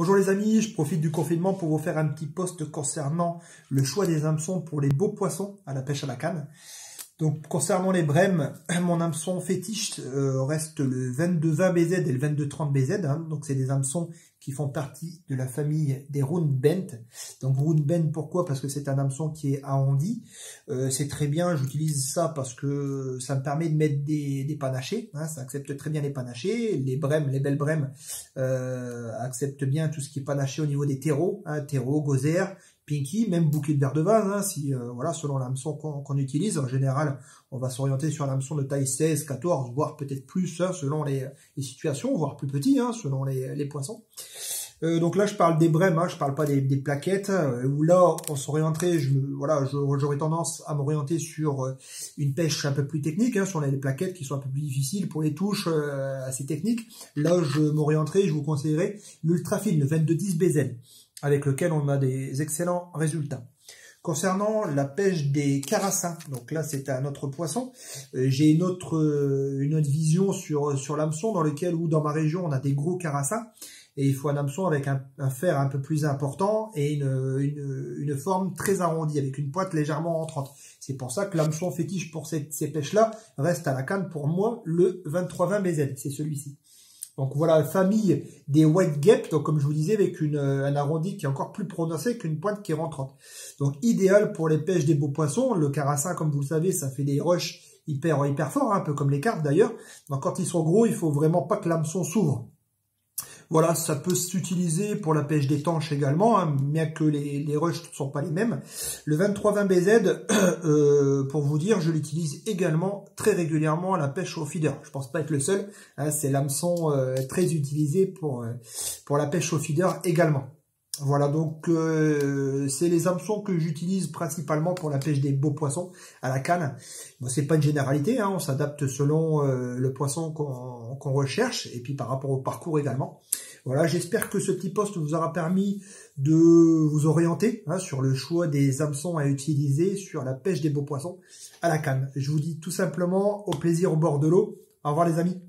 Bonjour les amis, je profite du confinement pour vous faire un petit post concernant le choix des hameçons pour les beaux poissons à la pêche à la canne. Donc concernant les brèmes, mon hameçon fétiche reste le 22-20 BZ et le 22-30 BZ. Donc c'est des hameçons qui font partie de la famille des Roundbent. Donc Roundbent, pourquoi? Parce que c'est un hameçon qui est arrondi. C'est très bien, j'utilise ça parce que ça me permet de mettre des panachés. Ça accepte très bien les panachés. Les brèmes, les belles brèmes acceptent bien tout ce qui est panaché au niveau des terreaux. Terreaux, gozère, pinky, même bouquet de verre de vase, voilà, selon l'hameçon qu'on utilise. En général, on va s'orienter sur l'hameçon de taille 16, 14, voire peut-être plus, selon les situations, voire plus petit, selon les poissons. Donc là, je parle des brèmes, je parle pas des plaquettes, où là, on s'orienterait, j'aurais tendance à m'orienter sur une pêche un peu plus technique, sur les plaquettes qui sont un peu plus difficiles, pour les touches assez techniques. Là, je m'orienterai, je vous conseillerais l'Ultrafil, le 22-10 BZ, avec lequel on a des excellents résultats. Concernant la pêche des carassins, donc là c'est un autre poisson, j'ai une autre vision sur l'hameçon dans ma région on a des gros carassins, et il faut un hameçon avec un fer un peu plus important et une forme très arrondie, avec une pointe légèrement entrante. C'est pour ça que l'hameçon fétiche pour ces pêches-là reste à la canne pour moi le 23-20 BZ, c'est celui-ci. Donc voilà, famille des white gap, donc comme je vous disais, avec un arrondi qui est encore plus prononcé qu'une pointe qui est rentrante. Donc idéal pour les pêches des beaux poissons. Le carassin, comme vous le savez, ça fait des rushs hyper forts, un peu comme les carpes d'ailleurs. Donc quand ils sont gros, il faut vraiment pas que l'hameçon s'ouvre. Voilà, ça peut s'utiliser pour la pêche des tanches également, bien que les rushs ne sont pas les mêmes. Le 23-20 BZ, pour vous dire, je l'utilise également très régulièrement à la pêche au feeder. Je pense pas être le seul, c'est l'hameçon très utilisé pour la pêche au feeder également. Voilà, donc c'est les hameçons que j'utilise principalement pour la pêche des beaux poissons à la canne. Bon, c'est pas une généralité, on s'adapte selon le poisson qu'on recherche et puis par rapport au parcours également. Voilà, j'espère que ce petit post vous aura permis de vous orienter sur le choix des hameçons à utiliser sur la pêche des beaux poissons à la canne. Je vous dis tout simplement au plaisir au bord de l'eau. Au revoir les amis.